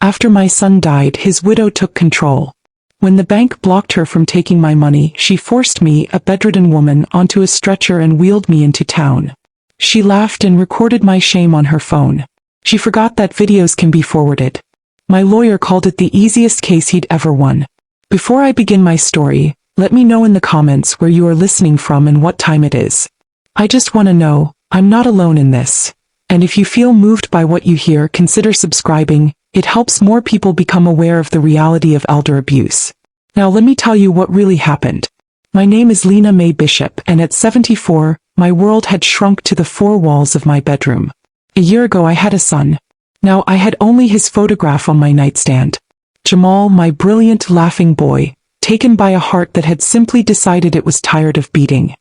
After my son died, his widow took control. When the bank blocked her from taking my money, she forced me, a bedridden woman, onto a stretcher and wheeled me into town. She laughed and recorded my shame on her phone. She forgot that videos can be forwarded. My lawyer called it the easiest case he'd ever won. Before I begin my story, let me know in the comments where you are listening from and what time it is. I just want to know, I'm not alone in this. And if you feel moved by what you hear, consider subscribing. It helps more people become aware of the reality of elder abuse. Now let me tell you what really happened. My name is Lena Mae Bishop, and at 74, my world had shrunk to the four walls of my bedroom. A year ago I had a son. Now I had only his photograph on my nightstand. Jamal, my brilliant, laughing boy, taken by a heart that had simply decided it was tired of beating.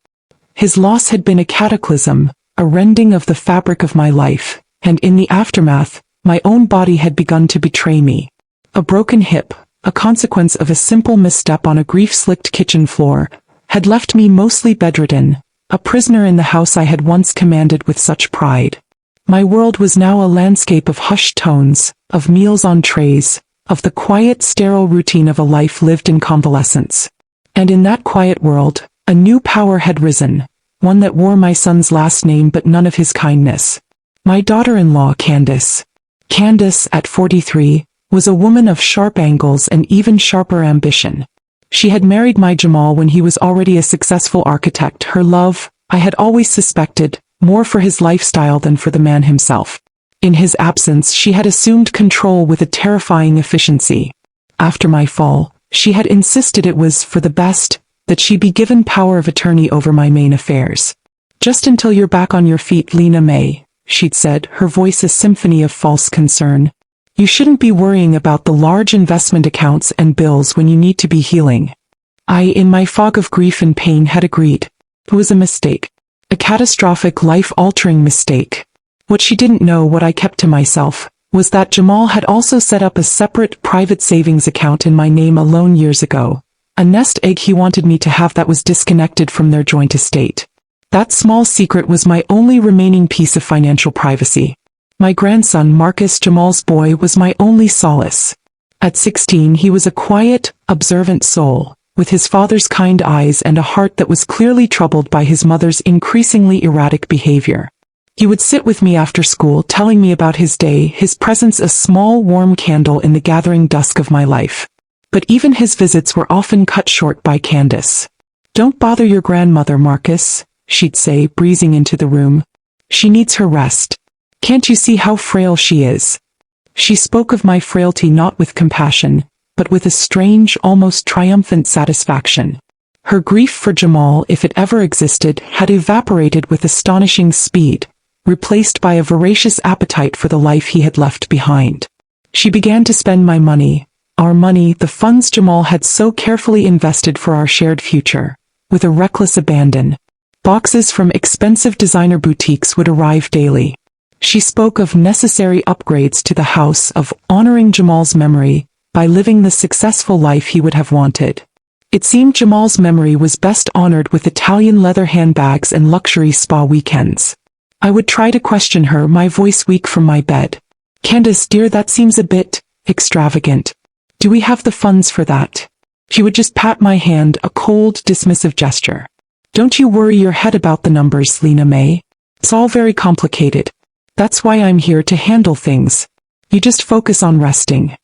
His loss had been a cataclysm, a rending of the fabric of my life, and in the aftermath, my own body had begun to betray me. A broken hip, a consequence of a simple misstep on a grief-slicked kitchen floor, had left me mostly bedridden, a prisoner in the house I had once commanded with such pride. My world was now a landscape of hushed tones, of meals on trays, of the quiet, sterile routine of a life lived in convalescence. And in that quiet world, a new power had risen, one that wore my son's last name but none of his kindness. My daughter-in-law, Candace. Candace, at 43, was a woman of sharp angles and even sharper ambition. She had married my Jamal when he was already a successful architect. Her love, I had always suspected, more for his lifestyle than for the man himself. In his absence, she had assumed control with a terrifying efficiency. After my fall, she had insisted it was for the best, that she be given power of attorney over my main affairs. Just until you're back on your feet, Lena Mae, she'd said, her voice a symphony of false concern. You shouldn't be worrying about the large investment accounts and bills when you need to be healing. I, in my fog of grief and pain, had agreed. It was a mistake. A catastrophic, life-altering mistake. What she didn't know, what I kept to myself, was that Jamal had also set up a separate, private savings account in my name alone years ago. A nest egg he wanted me to have that was disconnected from their joint estate. That small secret was my only remaining piece of financial privacy. My grandson, Marcus, Jamal's boy, was my only solace. At 16, he was a quiet, observant soul, with his father's kind eyes and a heart that was clearly troubled by his mother's increasingly erratic behavior. He would sit with me after school, telling me about his day, his presence a small, warm candle in the gathering dusk of my life. But even his visits were often cut short by Candace. "Don't bother your grandmother, Marcus," she'd say, breezing into the room. "She needs her rest. Can't you see how frail she is?" She spoke of my frailty not with compassion, but with a strange, almost triumphant satisfaction. Her grief for Jamal, if it ever existed, had evaporated with astonishing speed, replaced by a voracious appetite for the life he had left behind. She began to spend my money, our money, the funds Jamal had so carefully invested for our shared future, with a reckless abandon. Boxes from expensive designer boutiques would arrive daily. She spoke of necessary upgrades to the house, of honoring Jamal's memory by living the successful life he would have wanted. It seemed Jamal's memory was best honored with Italian leather handbags and luxury spa weekends. I would try to question her, my voice weak from my bed. "Candace, dear, that seems a bit extravagant. Do we have the funds for that?" She would just pat my hand, a cold, dismissive gesture. "Don't you worry your head about the numbers, Lena Mae. It's all very complicated. That's why I'm here to handle things. You just focus on resting."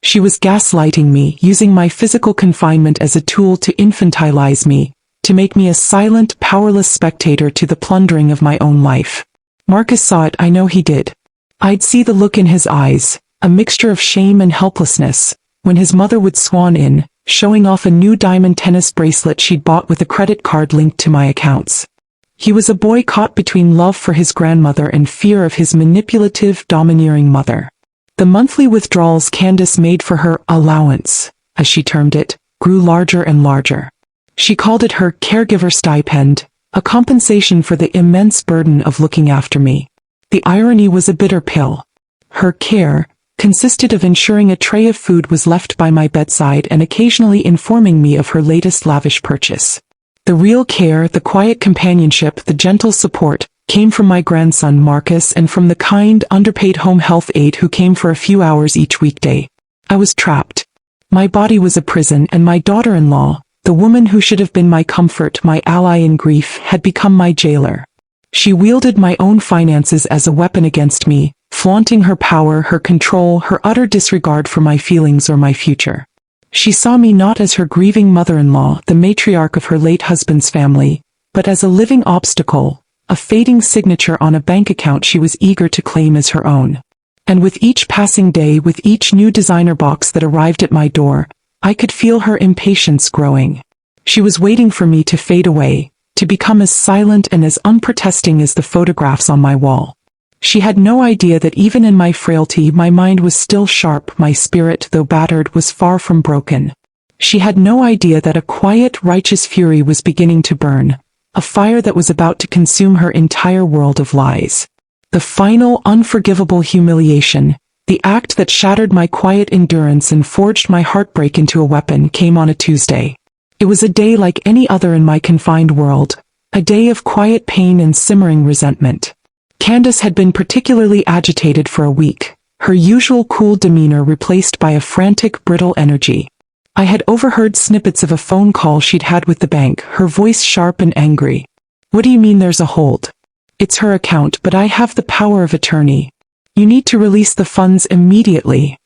She was gaslighting me, using my physical confinement as a tool to infantilize me, to make me a silent, powerless spectator to the plundering of my own life. Marcus saw it, I know he did. I'd see the look in his eyes, a mixture of shame and helplessness, when his mother would swan in, showing off a new diamond tennis bracelet she'd bought with a credit card linked to my accounts. He was a boy caught between love for his grandmother and fear of his manipulative, domineering mother. The monthly withdrawals Candace made for her allowance, as she termed it, grew larger and larger. She called it her caregiver stipend, a compensation for the immense burden of looking after me. The irony was a bitter pill. Her care consisted of ensuring a tray of food was left by my bedside and occasionally informing me of her latest lavish purchase. The real care, the quiet companionship, the gentle support, came from my grandson Marcus and from the kind, underpaid home health aide who came for a few hours each weekday. I was trapped. My body was a prison, and my daughter-in-law, the woman who should have been my comfort, my ally in grief, had become my jailer. She wielded my own finances as a weapon against me, flaunting her power, her control, her utter disregard for my feelings or my future. She saw me not as her grieving mother-in-law, the matriarch of her late husband's family, but as a living obstacle, a fading signature on a bank account she was eager to claim as her own. And with each passing day, with each new designer box that arrived at my door, I could feel her impatience growing. She was waiting for me to fade away, to become as silent and as unprotesting as the photographs on my wall. She had no idea that even in my frailty my mind was still sharp, my spirit, though battered, was far from broken. She had no idea that a quiet, righteous fury was beginning to burn, a fire that was about to consume her entire world of lies. The final, unforgivable humiliation, the act that shattered my quiet endurance and forged my heartbreak into a weapon, came on a Tuesday. It was a day like any other in my confined world, a day of quiet pain and simmering resentment. Candace had been particularly agitated for a week, her usual cool demeanor replaced by a frantic, brittle energy. I had overheard snippets of a phone call she'd had with the bank, her voice sharp and angry. "What do you mean there's a hold? It's her account, but I have the power of attorney. You need to release the funds immediately."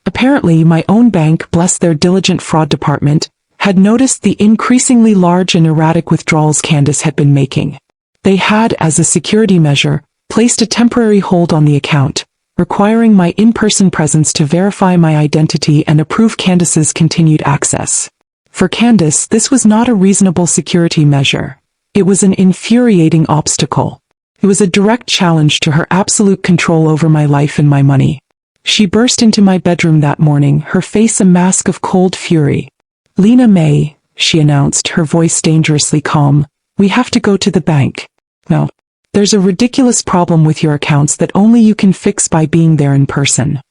Apparently my own bank, bless their diligent fraud department, had noticed the increasingly large and erratic withdrawals Candace had been making. They had, as a security measure, placed a temporary hold on the account, requiring my in-person presence to verify my identity and approve Candace's continued access. For Candace, this was not a reasonable security measure. It was an infuriating obstacle. It was a direct challenge to her absolute control over my life and my money. She burst into my bedroom that morning, her face a mask of cold fury. "Lena May," she announced, her voice dangerously calm, "we have to go to the bank. No. There's a ridiculous problem with your accounts that only you can fix by being there in person."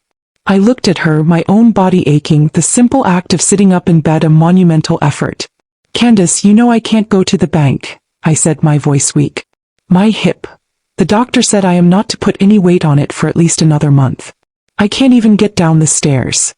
I looked at her, my own body aching, the simple act of sitting up in bed a monumental effort. "Candace, you know I can't go to the bank," I said, my voice weak. "My hip. The doctor said I am not to put any weight on it for at least another month. I can't even get down the stairs."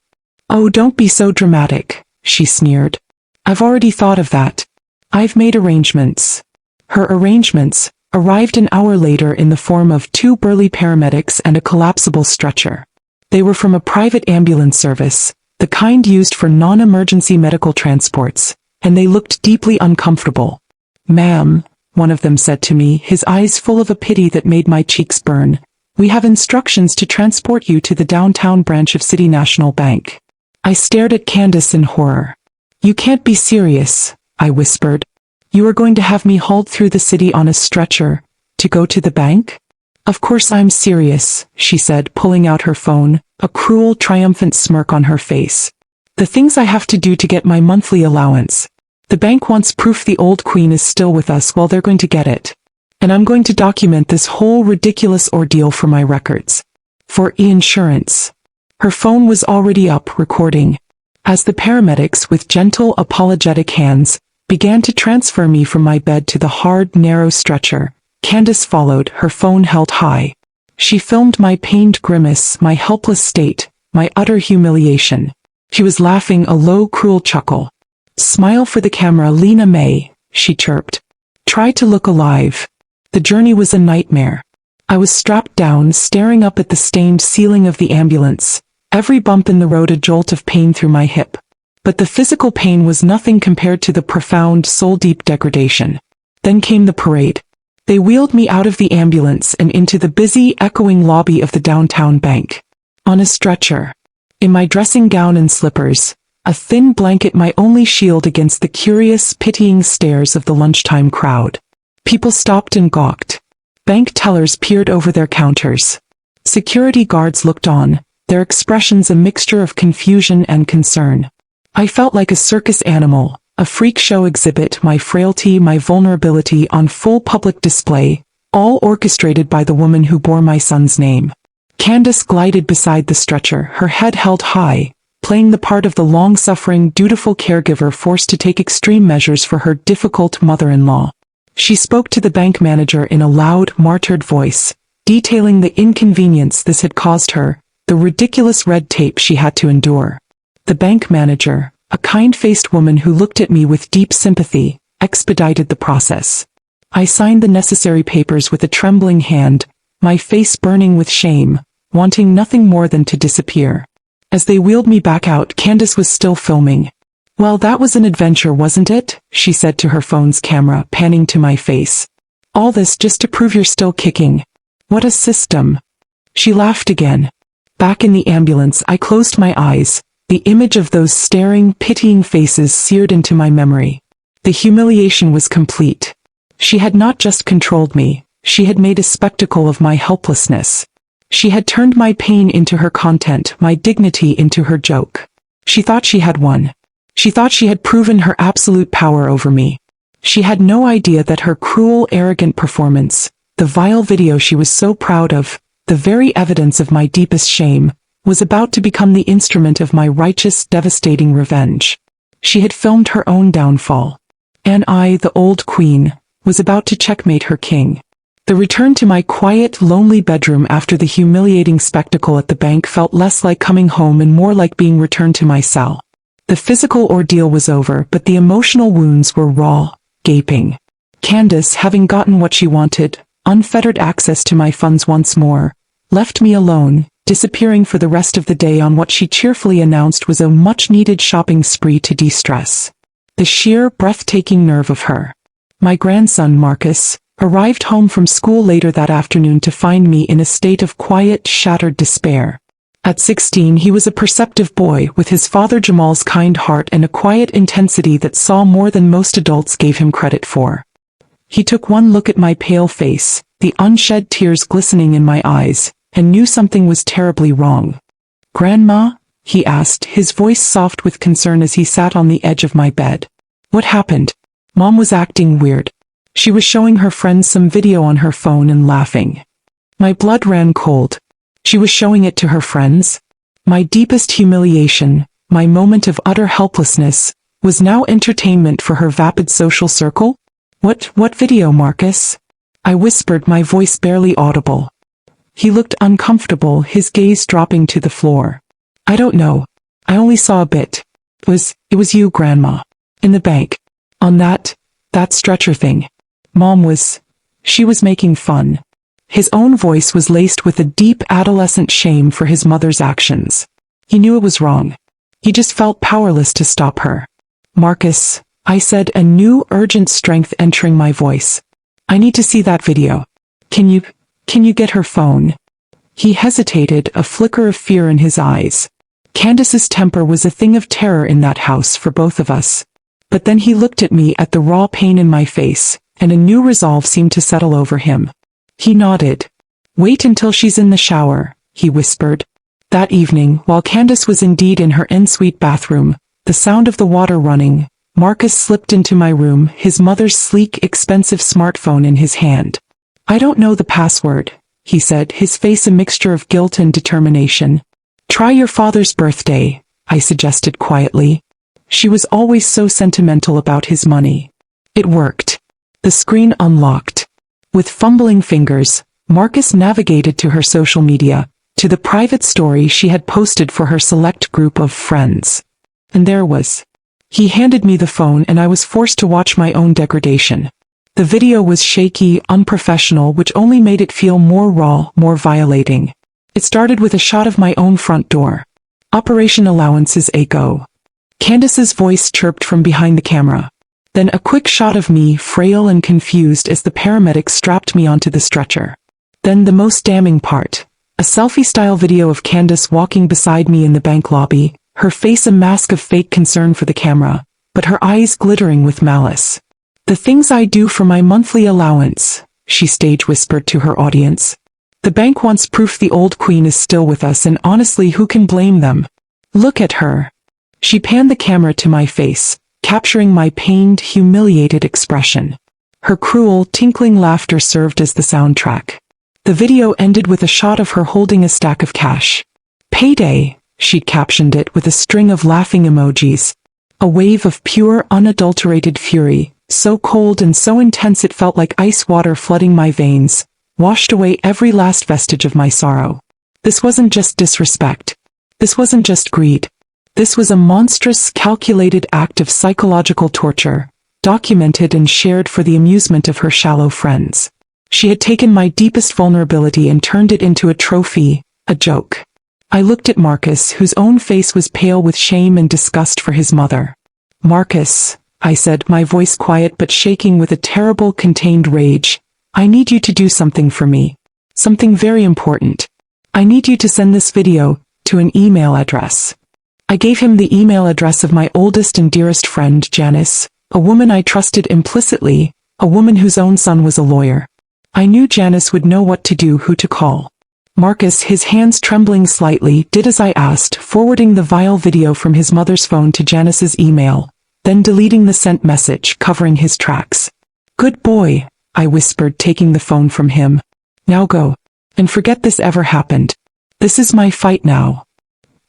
"Oh, don't be so dramatic," she sneered. "I've already thought of that. I've made arrangements." Her arrangements arrived an hour later in the form of 2 burly paramedics and a collapsible stretcher. They were from a private ambulance service, the kind used for non-emergency medical transports, and they looked deeply uncomfortable. "Ma'am," one of them said to me, his eyes full of a pity that made my cheeks burn, "we have instructions to transport you to the downtown branch of City National Bank." I stared at Candace in horror. "You can't be serious," I whispered. "You are going to have me hauled through the city on a stretcher, to go to the bank?" "Of course I'm serious," she said, pulling out her phone, a cruel, triumphant smirk on her face. "The things I have to do to get my monthly allowance. The bank wants proof the old queen is still with us, well, they're going to get it. And I'm going to document this whole ridiculous ordeal for my records. For insurance." Her phone was already up, recording. As the paramedics, with gentle, apologetic hands, began to transfer me from my bed to the hard, narrow stretcher, Candace followed, her phone held high. She filmed my pained grimace, my helpless state, my utter humiliation. She was laughing, a low, cruel chuckle. "Smile for the camera, Lena May," she chirped. "Try to look alive." The journey was a nightmare. I was strapped down, staring up at the stained ceiling of the ambulance, every bump in the road a jolt of pain through my hip. But the physical pain was nothing compared to the profound, soul-deep degradation. Then came the parade. They wheeled me out of the ambulance and into the busy, echoing lobby of the downtown bank. On a stretcher. In my dressing gown and slippers, a thin blanket my only shield against the curious, pitying stares of the lunchtime crowd. People stopped and gawked. Bank tellers peered over their counters. Security guards looked on, their expressions a mixture of confusion and concern. I felt like a circus animal, a freak show exhibit, my frailty, my vulnerability on full public display, all orchestrated by the woman who bore my son's name. Candace glided beside the stretcher, her head held high, playing the part of the long-suffering, dutiful caregiver forced to take extreme measures for her difficult mother-in-law. She spoke to the bank manager in a loud, martyred voice, detailing the inconvenience this had caused her, the ridiculous red tape she had to endure. The bank manager, a kind-faced woman who looked at me with deep sympathy, expedited the process. I signed the necessary papers with a trembling hand, my face burning with shame, wanting nothing more than to disappear. As they wheeled me back out, Candace was still filming. "Well, that was an adventure, wasn't it?" she said to her phone's camera, panning to my face. "All this just to prove you're still kicking. What a system." She laughed again. Back in the ambulance, I closed my eyes, the image of those staring, pitying faces seared into my memory. The humiliation was complete. She had not just controlled me, she had made a spectacle of my helplessness. She had turned my pain into her content, my dignity into her joke. She thought she had won. She thought she had proven her absolute power over me. She had no idea that her cruel, arrogant performance, the vile video she was so proud of, the very evidence of my deepest shame, was about to become the instrument of my righteous, devastating revenge. She had filmed her own downfall. And I, the old queen, was about to checkmate her king. The return to my quiet, lonely bedroom after the humiliating spectacle at the bank felt less like coming home and more like being returned to my cell. The physical ordeal was over, but the emotional wounds were raw, gaping. Candace, having gotten what she wanted, unfettered access to my funds once more, left me alone, disappearing for the rest of the day on what she cheerfully announced was a much-needed shopping spree to de-stress. The sheer, breathtaking nerve of her. My grandson, Marcus, arrived home from school later that afternoon to find me in a state of quiet, shattered despair. At 16, he was a perceptive boy with his father Jamal's kind heart and a quiet intensity that saw more than most adults gave him credit for. He took one look at my pale face, the unshed tears glistening in my eyes, and knew something was terribly wrong. "Grandma?" he asked, his voice soft with concern as he sat on the edge of my bed. "What happened?" Mom was acting weird. She was showing her friends some video on her phone and laughing. My blood ran cold. She was showing it to her friends? My deepest humiliation, my moment of utter helplessness, was now entertainment for her vapid social circle? What video, Marcus?" I whispered, my voice barely audible. He looked uncomfortable, his gaze dropping to the floor. "I don't know. I only saw a bit. It was you, Grandma. In the bank. On that stretcher thing. She was making fun." His own voice was laced with a deep adolescent shame for his mother's actions. He knew it was wrong. He just felt powerless to stop her. "Marcus," I said, a new urgent strength entering my voice. "I need to see that video. Can you get her phone?" He hesitated, a flicker of fear in his eyes. Candace's temper was a thing of terror in that house for both of us. But then he looked at me, at the raw pain in my face, and a new resolve seemed to settle over him. He nodded. "Wait until she's in the shower," he whispered. That evening, while Candace was indeed in her ensuite bathroom, the sound of the water running, Marcus slipped into my room, his mother's sleek, expensive smartphone in his hand. "I don't know the password," he said, his face a mixture of guilt and determination. "Try your father's birthday," I suggested quietly. She was always so sentimental about his money. It worked. The screen unlocked. With fumbling fingers, Marcus navigated to her social media, to the private story she had posted for her select group of friends. And there was. He handed me the phone and I was forced to watch my own degradation. The video was shaky, unprofessional, which only made it feel more raw, more violating. It started with a shot of my own front door. "Operation Allowances a go." Candace's voice chirped from behind the camera. Then a quick shot of me, frail and confused as the paramedics strapped me onto the stretcher. Then the most damning part. A selfie-style video of Candace walking beside me in the bank lobby, her face a mask of fake concern for the camera, but her eyes glittering with malice. "The things I do for my monthly allowance," she stage whispered to her audience. "The bank wants proof the old queen is still with us, and honestly, who can blame them? Look at her." She panned the camera to my face, capturing my pained, humiliated expression. Her cruel, tinkling laughter served as the soundtrack. The video ended with a shot of her holding a stack of cash. "Payday," she'd captioned it with a string of laughing emojis. A wave of pure, unadulterated fury, So cold and so intense it felt like ice water flooding my veins, washed away every last vestige of my sorrow. This wasn't just disrespect. This wasn't just greed. This was a monstrous, calculated act of psychological torture, documented and shared for the amusement of her shallow friends. She had taken my deepest vulnerability and turned it into a trophy, a joke. I looked at Marcus, whose own face was pale with shame and disgust for his mother. "Marcus," I said, my voice quiet but shaking with a terrible contained rage, "I need you to do something for me. Something very important. I need you to send this video to an email address." I gave him the email address of my oldest and dearest friend, Janice, a woman I trusted implicitly, a woman whose own son was a lawyer. I knew Janice would know what to do, who to call. Marcus, his hands trembling slightly, did as I asked, forwarding the vile video from his mother's phone to Janice's email, then deleting the sent message, covering his tracks. "Good boy," I whispered, taking the phone from him. "Now go. And forget this ever happened. This is my fight now."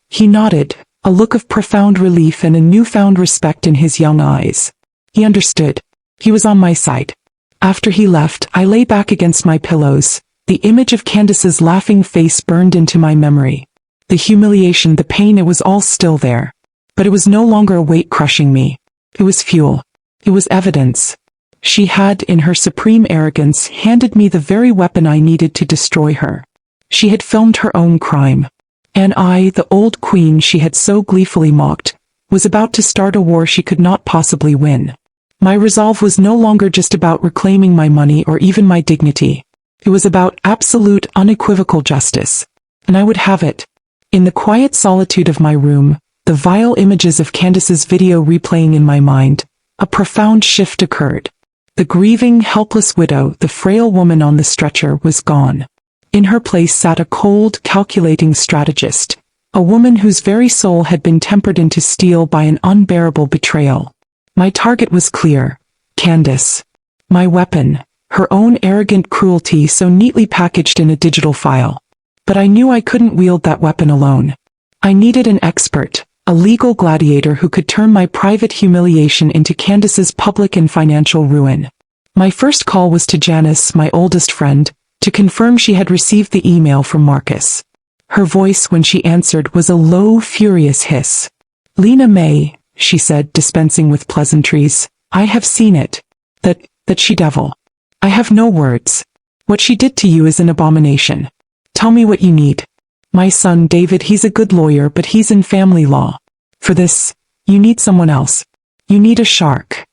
He nodded, a look of profound relief and a newfound respect in his young eyes. He understood. He was on my side. After he left, I lay back against my pillows. The image of Candace's laughing face burned into my memory. The humiliation, the pain, it was all still there. But it was no longer a weight crushing me. It was fuel. It was evidence. She had, in her supreme arrogance, handed me the very weapon I needed to destroy her. She had filmed her own crime. And I, the old queen she had so gleefully mocked, was about to start a war she could not possibly win. My resolve was no longer just about reclaiming my money or even my dignity. It was about absolute, unequivocal justice. And I would have it. In the quiet solitude of my room, the vile images of Candace's video replaying in my mind, a profound shift occurred. The grieving, helpless widow, the frail woman on the stretcher, was gone. In her place sat a cold, calculating strategist, a woman whose very soul had been tempered into steel by an unbearable betrayal. My target was clear: Candace. My weapon, her own arrogant cruelty so neatly packaged in a digital file. But I knew I couldn't wield that weapon alone. I needed an expert, a legal gladiator who could turn my private humiliation into Candace's public and financial ruin. My first call was to Janice, my oldest friend, to confirm she had received the email from Marcus. Her voice, when she answered, was a low, furious hiss. "Lena May," she said, dispensing with pleasantries, "I have seen it. That she-devil. I have no words. What she did to you is an abomination. Tell me what you need. My son David, he's a good lawyer, but he's in family law. For this, you need someone else. You need a shark."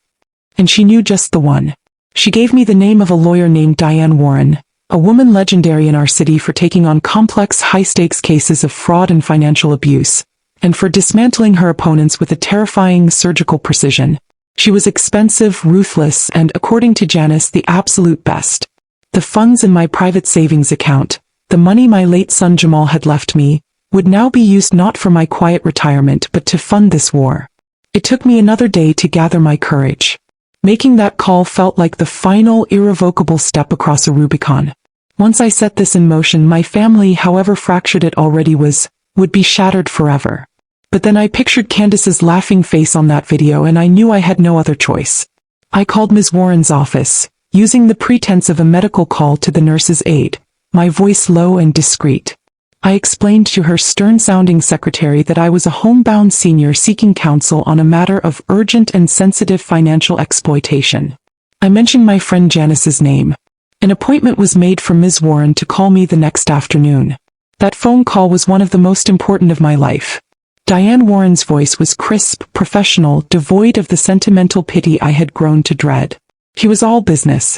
And she knew just the one. She gave me the name of a lawyer named Diane Warren, a woman legendary in our city for taking on complex, high-stakes cases of fraud and financial abuse, and for dismantling her opponents with a terrifying surgical precision. She was expensive, ruthless, and, according to Janice, the absolute best. The funds in my private savings account, the money my late son Jamal had left me, would now be used not for my quiet retirement but to fund this war. It took me another day to gather my courage. Making that call felt like the final, irrevocable step across a Rubicon. Once I set this in motion, my family, however fractured it already was, would be shattered forever. But then I pictured Candace's laughing face on that video and I knew I had no other choice. I called Ms. Warren's office, using the pretense of a medical call to the nurse's aide, my voice low and discreet. I explained to her stern-sounding secretary that I was a homebound senior seeking counsel on a matter of urgent and sensitive financial exploitation. I mentioned my friend Janice's name. An appointment was made for Ms. Warren to call me the next afternoon. That phone call was one of the most important of my life. Diane Warren's voice was crisp, professional, devoid of the sentimental pity I had grown to dread. She was all business.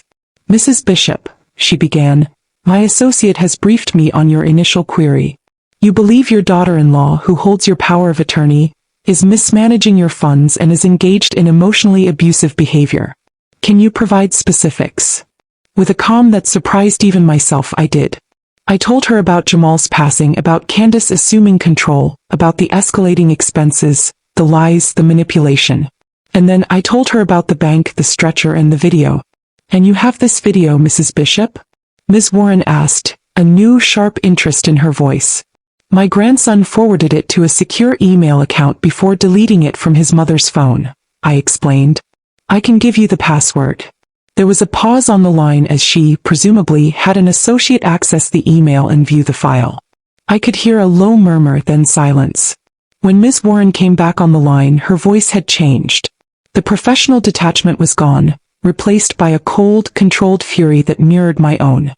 "Mrs. Bishop," she began, "my associate has briefed me on your initial query. You believe your daughter-in-law, who holds your power of attorney, is mismanaging your funds and is engaged in emotionally abusive behavior. Can you provide specifics?" With a calm that surprised even myself, I did. I told her about Jamal's passing, about Candace assuming control, about the escalating expenses, the lies, the manipulation. And then I told her about the bank, the stretcher, and the video. "And you have this video, Mrs. Bishop?" Ms. Warren asked, a new sharp interest in her voice. "My grandson forwarded it to a secure email account before deleting it from his mother's phone," I explained. I can give you the password. There was a pause on the line as she, presumably, had an associate access the email and view the file. I could hear a low murmur, then silence. When Ms. Warren came back on the line, her voice had changed. The professional detachment was gone, replaced by a cold, controlled fury that mirrored my own.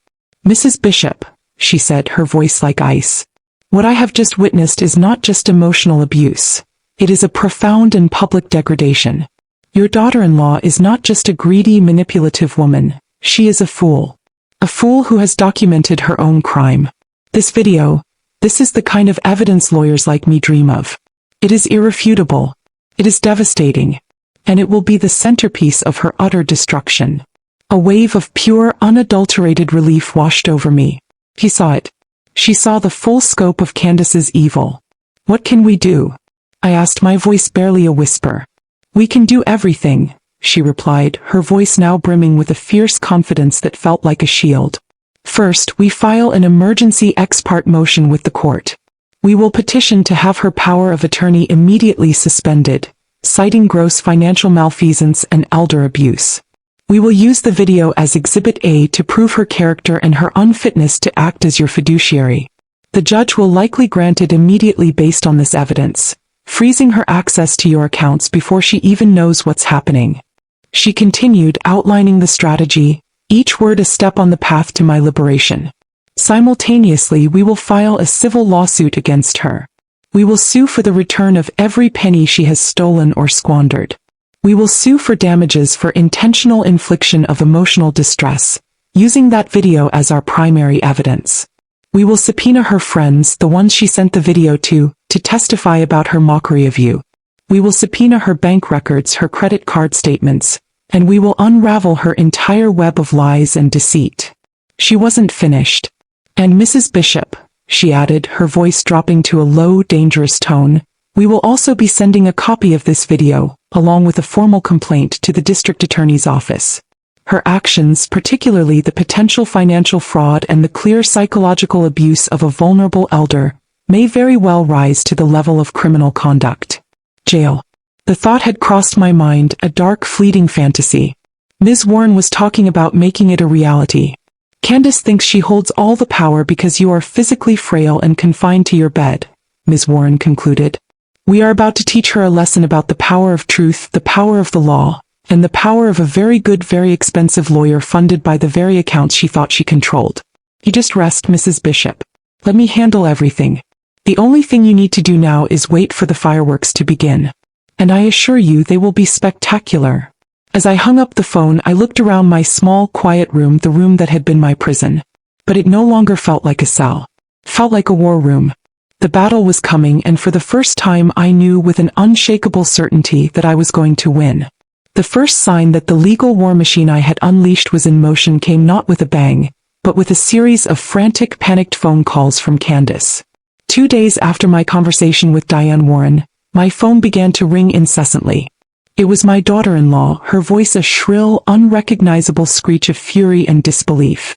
"Mrs. Bishop," she said, her voice like ice. "What I have just witnessed is not just emotional abuse. It is a profound and public degradation. Your daughter-in-law is not just a greedy, manipulative woman. She is a fool. A fool who has documented her own crime. This video, this is the kind of evidence lawyers like me dream of. It is irrefutable. It is devastating. And it will be the centerpiece of her utter destruction." A wave of pure, unadulterated relief washed over me. He saw it. She saw the full scope of Candace's evil. "What can we do?" I asked, my voice barely a whisper. "We can do everything," she replied, her voice now brimming with a fierce confidence that felt like a shield. "First, we file an emergency ex parte motion with the court. We will petition to have her power of attorney immediately suspended, citing gross financial malfeasance and elder abuse. We will use the video as Exhibit A to prove her character and her unfitness to act as your fiduciary. The judge will likely grant it immediately based on this evidence, freezing her access to your accounts before she even knows what's happening." She continued, outlining the strategy, each word a step on the path to my liberation. "Simultaneously, we will file a civil lawsuit against her. We will sue for the return of every penny she has stolen or squandered. We will sue for damages for intentional infliction of emotional distress, using that video as our primary evidence. We will subpoena her friends, the ones she sent the video to testify about her mockery of you. We will subpoena her bank records, her credit card statements, and we will unravel her entire web of lies and deceit." She wasn't finished. "And Mrs. Bishop," she added, her voice dropping to a low, dangerous tone, "we will also be sending a copy of this video, along with a formal complaint, to the district attorney's office. Her actions, particularly the potential financial fraud and the clear psychological abuse of a vulnerable elder, may very well rise to the level of criminal conduct. Jail." The thought had crossed my mind, a dark, fleeting fantasy. Ms. Warren was talking about making it a reality. "Candace thinks she holds all the power because you are physically frail and confined to your bed," Ms. Warren concluded. "We are about to teach her a lesson about the power of truth, the power of the law, and the power of a very good, very expensive lawyer funded by the very accounts she thought she controlled. You just rest, Mrs. Bishop. Let me handle everything. The only thing you need to do now is wait for the fireworks to begin. And I assure you they will be spectacular." As I hung up the phone, I looked around my small, quiet room, the room that had been my prison. But it no longer felt like a cell. It felt like a war room. The battle was coming, and for the first time I knew with an unshakable certainty that I was going to win. The first sign that the legal war machine I had unleashed was in motion came not with a bang, but with a series of frantic, panicked phone calls from Candace. 2 days after my conversation with Diane Warren, my phone began to ring incessantly. It was my daughter-in-law, her voice a shrill, unrecognizable screech of fury and disbelief.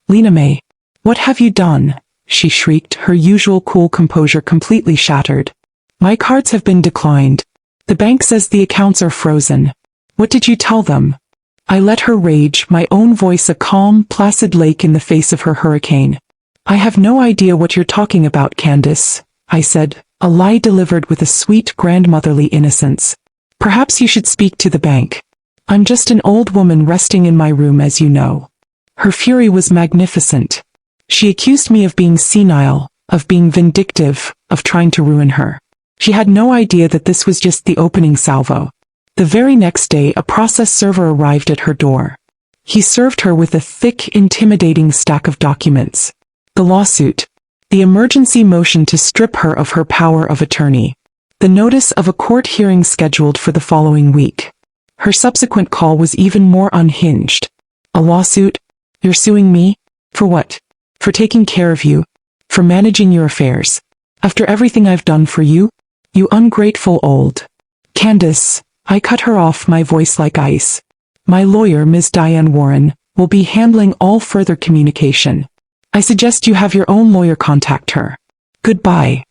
"Lena May, what have you done?" she shrieked, her usual cool composure completely shattered. "My cards have been declined. The bank says the accounts are frozen. What did you tell them?" I let her rage, my own voice a calm, placid lake in the face of her hurricane. "I have no idea what you're talking about, Candace," I said, a lie delivered with a sweet, grandmotherly innocence. "Perhaps you should speak to the bank. I'm just an old woman resting in my room, as you know." Her fury was magnificent. She accused me of being senile, of being vindictive, of trying to ruin her. She had no idea that this was just the opening salvo. The very next day, a process server arrived at her door. He served her with a thick, intimidating stack of documents. The lawsuit. The emergency motion to strip her of her power of attorney. The notice of a court hearing scheduled for the following week. Her subsequent call was even more unhinged. "A lawsuit? You're suing me? For what? For taking care of you? For managing your affairs? After everything I've done for you? You ungrateful old..." "Candace," I cut her off, my voice like ice. "My lawyer, Ms. Diane Warren, will be handling all further communication. I suggest you have your own lawyer contact her. Goodbye."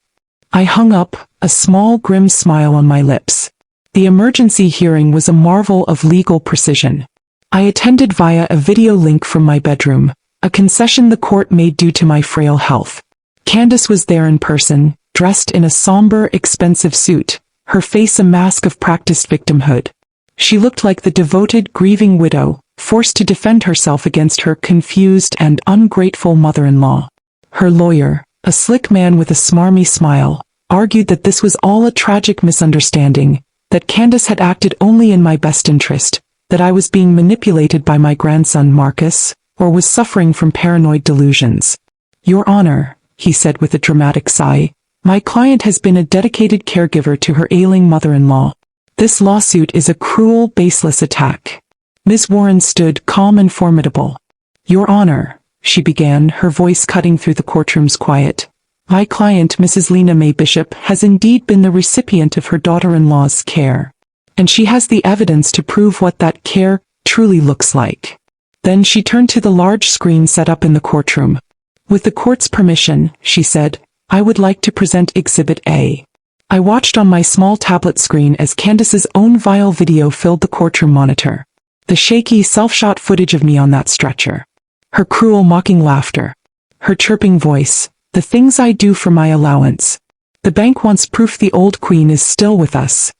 I hung up, a small, grim smile on my lips. The emergency hearing was a marvel of legal precision. I attended via a video link from my bedroom, a concession the court made due to my frail health. Candace was there in person, dressed in a somber, expensive suit, her face a mask of practiced victimhood. She looked like the devoted, grieving widow, forced to defend herself against her confused and ungrateful mother-in-law. Her lawyer, a slick man with a smarmy smile, argued that this was all a tragic misunderstanding, that Candace had acted only in my best interest, that I was being manipulated by my grandson Marcus, or was suffering from paranoid delusions. Your Honor, he said with a dramatic sigh, my client has been a dedicated caregiver to her ailing mother-in-law. This lawsuit is a cruel, baseless attack. Ms. Warren stood calm and formidable. Your Honor, she began, her voice cutting through the courtroom's quiet. My client, Mrs. Lena May Bishop, has indeed been the recipient of her daughter-in-law's care. And she has the evidence to prove what that care truly looks like. Then she turned to the large screen set up in the courtroom. With the court's permission, she said, I would like to present Exhibit A. I watched on my small tablet screen as Candace's own vile video filled the courtroom monitor. The shaky, self-shot footage of me on that stretcher. Her cruel, mocking laughter. Her chirping voice. The things I do for my allowance. The bank wants proof the old queen is still with us.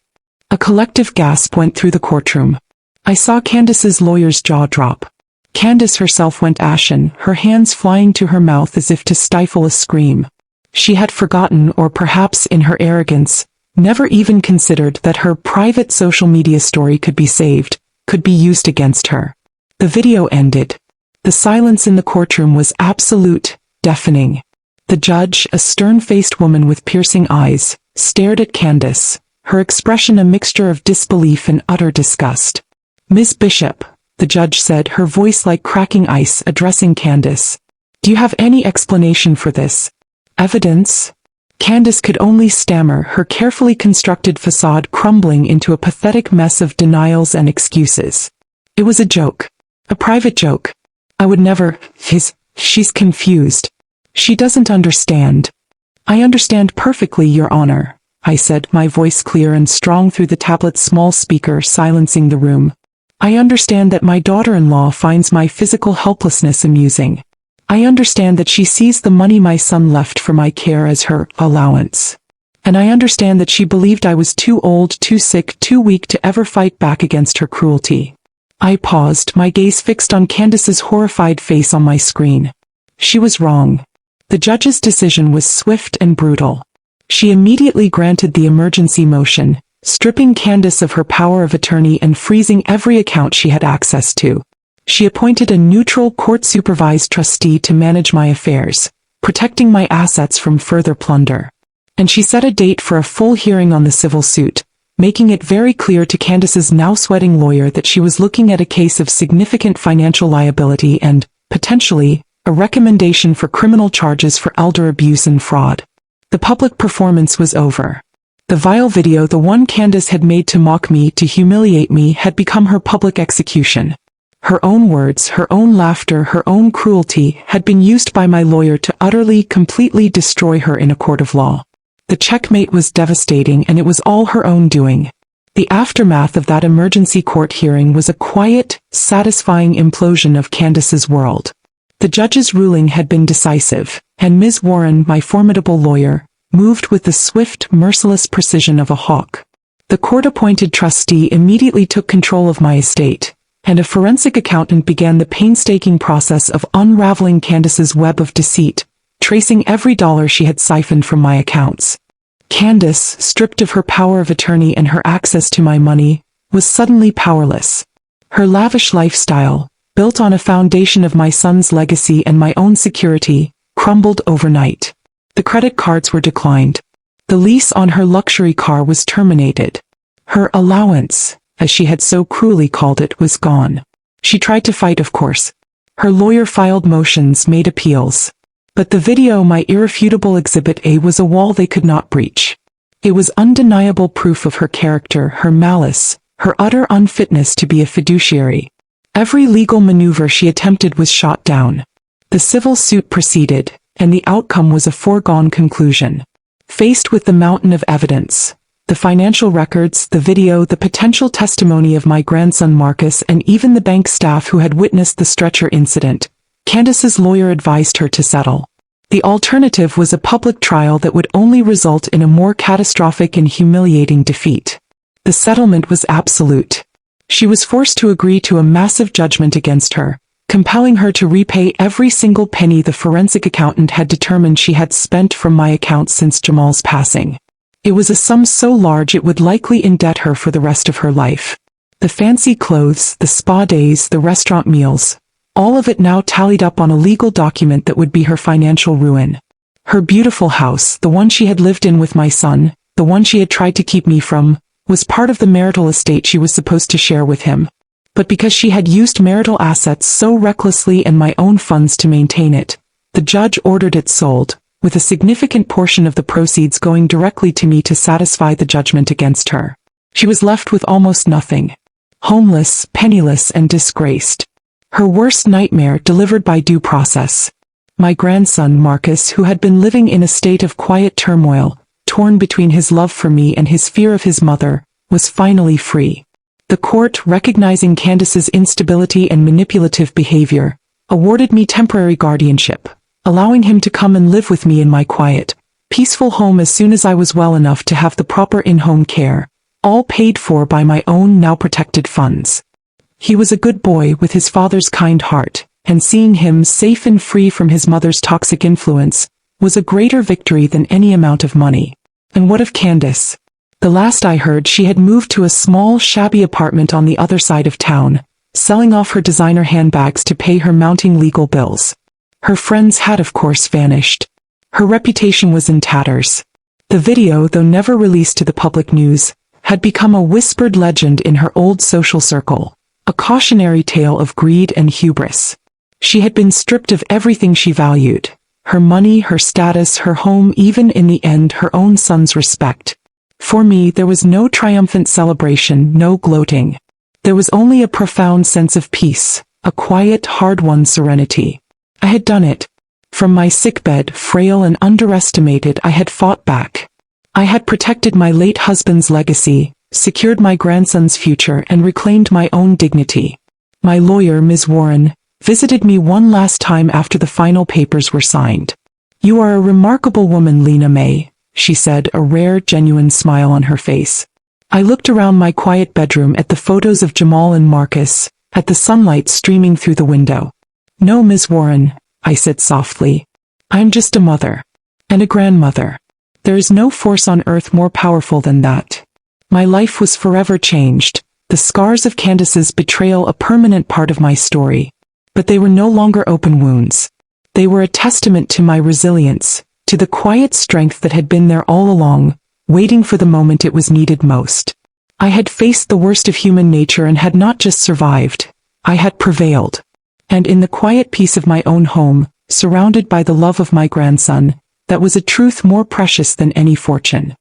A collective gasp went through the courtroom. I saw Candace's lawyer's jaw drop. Candace herself went ashen, her hands flying to her mouth as if to stifle a scream. She had forgotten, or perhaps in her arrogance, never even considered that her private social media story could be saved, could be used against her. The video ended. The silence in the courtroom was absolute, deafening. The judge, a stern-faced woman with piercing eyes, stared at Candace, her expression a mixture of disbelief and utter disgust. Miss Bishop, the judge said, her voice like cracking ice, addressing Candace. Do you have any explanation for this? Evidence? Candace could only stammer, her carefully constructed facade crumbling into a pathetic mess of denials and excuses. It was a joke. A private joke. I would never. She's confused. She doesn't understand. I understand perfectly, Your Honor, I said, my voice clear and strong through the tablet's small speaker silencing the room. I understand that my daughter-in-law finds my physical helplessness amusing. I understand that she sees the money my son left for my care as her allowance. And I understand that she believed I was too old, too sick, too weak to ever fight back against her cruelty. I paused, my gaze fixed on Candace's horrified face on my screen. She was wrong. The judge's decision was swift and brutal. She immediately granted the emergency motion, stripping Candace of her power of attorney and freezing every account she had access to. She appointed a neutral court-supervised trustee to manage my affairs, protecting my assets from further plunder. And she set a date for a full hearing on the civil suit, making it very clear to Candace's now sweating lawyer that she was looking at a case of significant financial liability and, potentially, a recommendation for criminal charges for elder abuse and fraud. The public performance was over. The vile video, the one Candace had made to mock me, to humiliate me, had become her public execution. Her own words, her own laughter, her own cruelty had been used by my lawyer to utterly, completely destroy her in a court of law. The checkmate was devastating, and it was all her own doing. The aftermath of that emergency court hearing was a quiet, satisfying implosion of Candace's world. The judge's ruling had been decisive, and Ms. Warren, my formidable lawyer, moved with the swift, merciless precision of a hawk. The court-appointed trustee immediately took control of my estate, and a forensic accountant began the painstaking process of unraveling Candace's web of deceit, tracing every dollar she had siphoned from my accounts. Candace, stripped of her power of attorney and her access to my money, was suddenly powerless. Her lavish lifestyle, built on a foundation of my son's legacy and my own security, crumbled overnight. The credit cards were declined. The lease on her luxury car was terminated. Her allowance, as she had so cruelly called it, was gone. She tried to fight, of course. Her lawyer filed motions, made appeals. But the video, my irrefutable Exhibit A, was a wall they could not breach. It was undeniable proof of her character, her malice, her utter unfitness to be a fiduciary. Every legal maneuver she attempted was shot down. The civil suit proceeded, and the outcome was a foregone conclusion. Faced with the mountain of evidence, The financial records, the video, the potential testimony of my grandson Marcus, and even the bank staff who had witnessed the stretcher incident. Candace's lawyer advised her to settle. The alternative was a public trial that would only result in a more catastrophic and humiliating defeat. The settlement was absolute. She was forced to agree to a massive judgment against her, compelling her to repay every single penny the forensic accountant had determined she had spent from my account since Jamal's passing. It was a sum so large it would likely indebt her for the rest of her life. The fancy clothes, the spa days, the restaurant meals, all of it now tallied up on a legal document that would be her financial ruin. Her beautiful house, the one she had lived in with my son, the one she had tried to keep me from, was part of the marital estate she was supposed to share with him. But because she had used marital assets so recklessly and my own funds to maintain it, the judge ordered it sold, with a significant portion of the proceeds going directly to me to satisfy the judgment against her. She was left with almost nothing. Homeless, penniless, and disgraced. Her worst nightmare delivered by due process. My grandson Marcus, who had been living in a state of quiet turmoil, torn between his love for me and his fear of his mother, was finally free. The court, recognizing Candace's instability and manipulative behavior, awarded me temporary guardianship, allowing him to come and live with me in my quiet, peaceful home as soon as I was well enough to have the proper in-home care, all paid for by my own now protected funds. He was a good boy with his father's kind heart, and seeing him safe and free from his mother's toxic influence was a greater victory than any amount of money. And what of Candace? The last I heard, she had moved to a small, shabby apartment on the other side of town, selling off her designer handbags to pay her mounting legal bills. Her friends had of course vanished. Her reputation was in tatters. The video, though never released to the public news, had become a whispered legend in her old social circle, a cautionary tale of greed and hubris. She had been stripped of everything she valued, her money, her status, her home, even in the end her own son's respect. For me, there was no triumphant celebration, no gloating. There was only a profound sense of peace, a quiet, hard-won serenity. I had done it. From my sickbed, frail and underestimated, I had fought back. I had protected my late husband's legacy, secured my grandson's future, and reclaimed my own dignity. My lawyer, Ms. Warren, visited me one last time after the final papers were signed. "You are a remarkable woman, Lena May," she said, a rare, genuine smile on her face. I looked around my quiet bedroom at the photos of Jamal and Marcus, at the sunlight streaming through the window. "No, Ms. Warren," I said softly. "I'm just a mother. And a grandmother. There is no force on earth more powerful than that." My life was forever changed, the scars of Candace's betrayal a permanent part of my story. But they were no longer open wounds. They were a testament to my resilience, to the quiet strength that had been there all along, waiting for the moment it was needed most. I had faced the worst of human nature and had not just survived, I had prevailed. And in the quiet peace of my own home, surrounded by the love of my grandson, that was a truth more precious than any fortune.